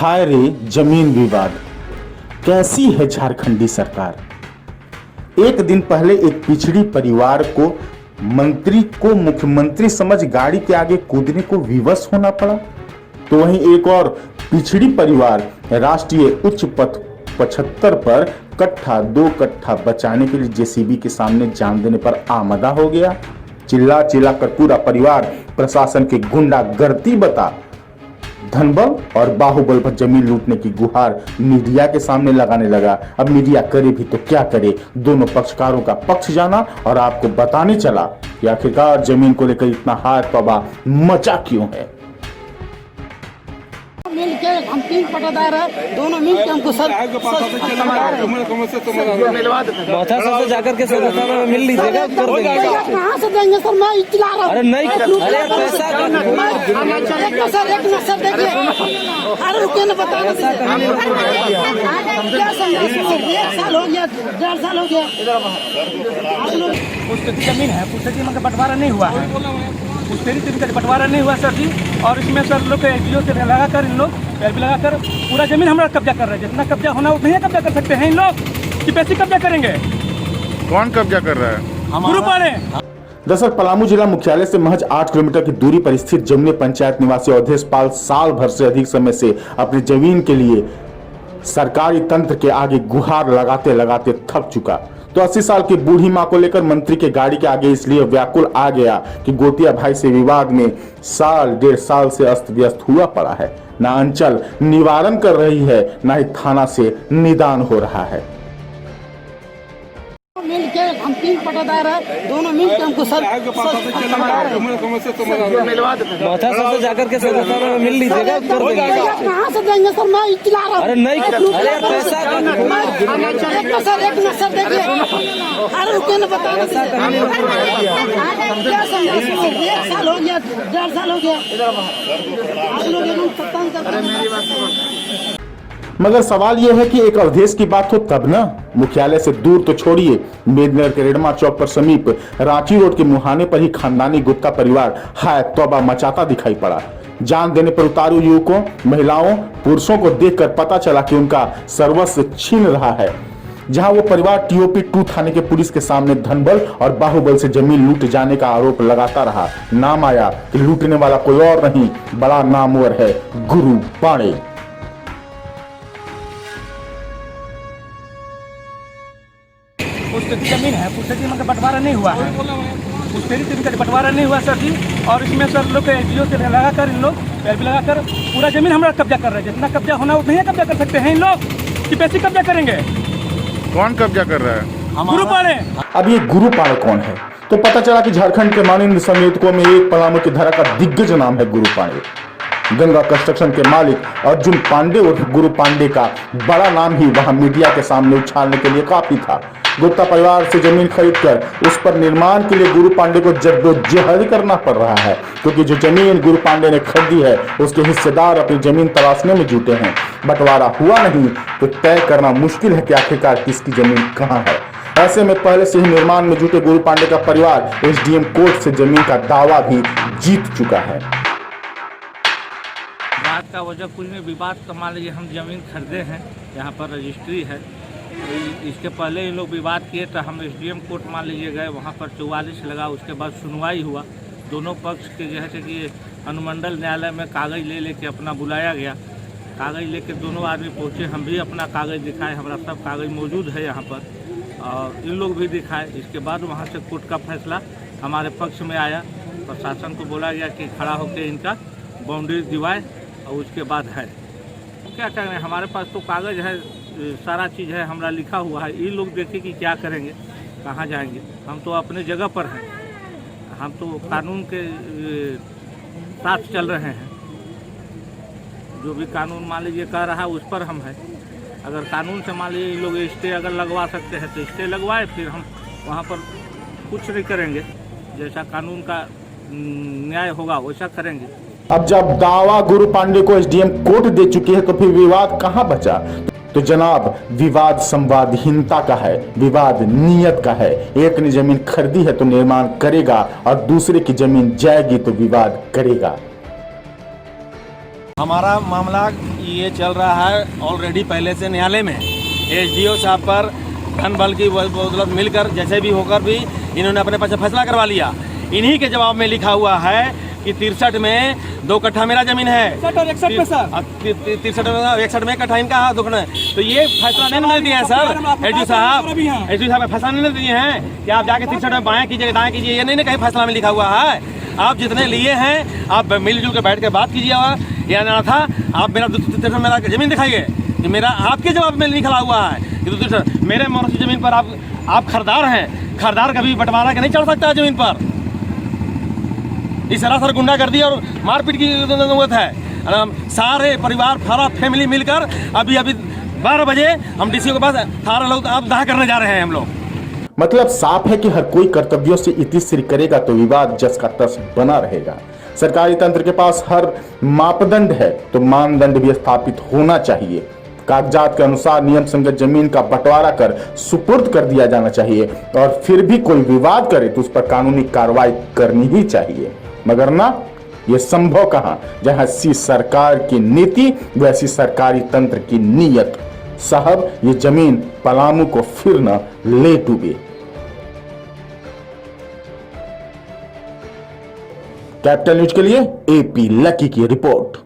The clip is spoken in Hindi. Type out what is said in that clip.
हाय रे जमीन विवाद, कैसी है झारखंडी सरकार। एक दिन पहले एक पिछड़ी परिवार को मंत्री को मुख्यमंत्री समझ गाड़ी के आगे कूदने को विवश होना पड़ा, तो वहीं एक और पिछड़ी परिवार राष्ट्रीय उच्च पथ 75 पर कट्ठा 2 कट्ठा बचाने के लिए जेसीबी के सामने जान देने पर आमदा हो गया। चिल्ला चिल्ला कर पूरा परिवार प्रशासन के गुंडागर्दी बता धनबल और बाहुबल पर जमीन लूटने की गुहार मीडिया के सामने लगाने लगा। अब मीडिया करे भी तो क्या करे, दोनों पक्षकारों का पक्ष जाना और आपको बताने चला कि आखिरकार जमीन को लेकर इतना हाथ तौबा मचा क्यों है। मिल के हम 3 पट्टेदार है, दोनों मिल के हमको सर सबसे जाकर के सर मिल लीजिएगा, कर देंगे। कहाँ से देंगे सर, मैं इतला रहा हूँ। अरे नहीं, अरे पैसा एक नसर देखिए, अरे रुके न बता, क्या समझा, 1 साल हो गया, 1.5 साल हो गया। आप लोग पुस्तक जमीन है, पुस्तक में बंटवारा नहीं हुआ है, पुस्तरी का बंटवारा नहीं हुआ सर जी। और इसमें सर लोग एनजीओ से लगाकर इन लोग पैर भी लगाकर पूरा जमीन हमारा कब्जा कर रहे हैं। जितना कब्जा होना उतना ही कब्जा कर सकते हैं इन लोग, कि पैसे कब्जा करेंगे। कौन कब्जा कर रहा है? ग्रुप वाले। दरअसल पलामू जिला मुख्यालय से महज 8 किलोमीटर की दूरी पर स्थित जमुने पंचायत निवासी अवधेश पाल साल भर से अधिक समय से अपनी जमीन के लिए सरकारी तंत्र के आगे गुहार लगाते लगाते थक चुका। तो 80 साल की बूढ़ी मां को लेकर मंत्री के गाड़ी के आगे इसलिए व्याकुल आ गया कि गोतिया भाई से विवाद में 1.5 साल से अस्त व्यस्त हुआ पड़ा है। ना अंचल निवारण कर रही है, ना ही थाना से निदान हो रहा है। मिल के हम 3 पट्टेदार है, दोनों मिल के हमको सर सबसे जाकर के सर मिल लीजिएगा, कर देंगे। कहाँ से देंगे सर, मैं इतला रहा हूँ। अरे नहीं, अरे पैसा एक नसर देखिए, अरे रुके न बता, क्या समझा, 1 साल हो गया, 1.5 साल हो गया। आप लोग एकदम पतंग कर रहे हैं। मगर सवाल यह है कि एक अवधेश की बात हो तब ना। मुख्यालय से दूर तो छोड़िए, मेदनगर के रेडमा चौक पर समीप रांची रोड के मुहाने पर ही खानदानी गुप्ता परिवार हाय तौबा मचाता दिखाई पड़ा। जान देने पर उतारू युवकों, महिलाओं, पुरुषों को देखकर पता चला कि उनका सर्वस्व छीन रहा है। जहां वो परिवार TOP 2 थाने के पुलिस के सामने धनबल और बाहुबल से जमीन लूट जाने का आरोप लगाता रहा। नाम आया कि लूटने वाला कोई और नहीं, बड़ा नामवर है गुरु पांडे। पुस्तक जमीन है, पुस्तक में बंटवारा नहीं हुआ है, पुस्तरी का बंटवारा नहीं हुआ सर जी। और इसमें सर लोग एनजीओ से लगाकर इन लोग पैर भी लगाकर पूरा जमीन हमारा कब्जा कर रहे हैं। जितना कब्जा होना उतना ही कब्जा कर सकते हैं इन लोग, कि पैसे कब्जा करेंगे। कौन कब्जा कर रहा है? ग्रुप वाले। अब ये गुरु पांडे कौन है? तो पता चला कि झारखंड के माननीय संयोजकों में एक पलामू की धारा का दिग्गज नाम है गुरु पांडे। गंगा कंस्ट्रक्शन के मालिक अर्जुन पांडे उर्फ गुरु पांडे का बड़ा नाम ही वहां मीडिया के सामने उछालने के लिए काफी था। गुप्ता परिवार से जमीन खरीदकर उस पर निर्माण के लिए गुरु पांडे को जद्दोजहद करना पड़ रहा है, क्योंकि जो जमीन गुरु पांडे ने खरीदी है उसके हिस्सेदार अपनी जमीन तलाशने में जुटे हैं। बंटवारा हुआ नहीं तो तय करना मुश्किल है कि आखिरकार किसकी जमीन कहाँ है। ऐसे में पहले से ही निर्माण में जुटे गुरु पांडे का परिवार SDM कोर्ट से जमीन का दावा भी जीत चुका है। बात का वजह कुछ नहीं, विवाद का मान लीजिए हम जमीन खरीदे हैं, यहाँ पर रजिस्ट्री है। इसके पहले ये लोग विवाद किए तो हम SDM कोर्ट मान लीजिए गए, वहाँ पर 44 लगा। उसके बाद सुनवाई हुआ, दोनों पक्ष के जैसे कि अनुमंडल न्यायालय में कागज़ ले लेके अपना बुलाया गया। कागज़ लेके दोनों आदमी पहुँचे, हम भी अपना कागज़ दिखाए, हमारा सब कागज़ मौजूद है यहाँ पर, और इन लोग भी दिखाए। इसके बाद वहाँ से कोर्ट का फैसला हमारे पक्ष में आया। प्रशासन को बोला गया कि खड़ा होकर इनका बाउंड्री दिवाए, और उसके बाद है क्या करें। हमारे पास तो कागज़ है, सारा चीज़ है, हमारा लिखा हुआ है। ये लोग देखें कि क्या करेंगे, कहाँ जाएंगे। हम तो अपने जगह पर हैं, हम तो कानून के साथ चल रहे हैं। जो भी कानून मान लीजिए कह रहा है उस पर हम हैं। अगर कानून से मान लीजिए ये लोग स्टे अगर लगवा सकते हैं तो स्टे लगवाए, फिर हम वहाँ पर कुछ नहीं करेंगे। जैसा कानून का न्याय होगा वैसा करेंगे। अब जब दावा गुरु पांडे को SDM कोर्ट दे चुकी है तो फिर विवाद कहां बचा? तो जनाब, विवाद संवादहीनता का है, विवाद नियत का है। एक ने जमीन खरीदी है तो निर्माण करेगा और दूसरे की जमीन जाएगी तो विवाद करेगा। हमारा मामला ये चल रहा है ऑलरेडी पहले से न्यायालय में। एसडीओ साहब पर धन बल की बदौलत मिलकर जैसे भी होकर भी इन्होंने अपने पास फैसला करवा लिया। इन्हीं के जवाब में लिखा हुआ है कि 63 में 2 कट्ठा मेरा जमीन है, 61 और 61 में सर 63 और 61 में कट्ठा इनका हाथ दुखना है। तो ये फैसला नहीं दिए हैं सर एसडीओ साहब फैसला नहीं दिए हैं कि आप जाके 63 में बाएं कीजिए दाएं कीजिए, ये नहीं कहीं फैसला में लिखा हुआ है। आप जितने लिए हैं आप मिलजुल के बैठ के बात कीजिए। या ना था आप मेरा 63 मेरा जमीन दिखाइए, मेरा आपके जवाब में लिखा हुआ है कि मेरे मौसी जमीन पर आप खरीदार हैं, खरीदार कभी बंटवारा के नहीं चढ़ सकता जमीन पर। इस सरासर गुंडागर्दी और मारपीट की जरूरत है। सारे परिवार सारा फैमिली मिलकर अभी 12 बजे हम डीसी के पास सारे लोग अब दाह करने जा रहे हैं हम लोग। मतलब साफ है कि हर कोई कर्तव्यों से इतिश्री करेगा तो विवाद जस का तस बना रहेगा। सरकारी तंत्र के पास हर मापदंड है तो मानदंड भी स्थापित होना चाहिए। कागजात के अनुसार नियम संगत जमीन का बंटवारा कर सुपुर्द कर दिया जाना चाहिए और फिर भी कोई विवाद करे तो उस पर कानूनी कार्रवाई करनी ही चाहिए। मगर ना, ये संभव कहां जहां सी सरकार की नीति वैसी सरकारी तंत्र की नीयत। साहब, ये जमीन पलामू को फिर न ले डूबे। कैपिटल न्यूज के लिए एपी लकी की रिपोर्ट।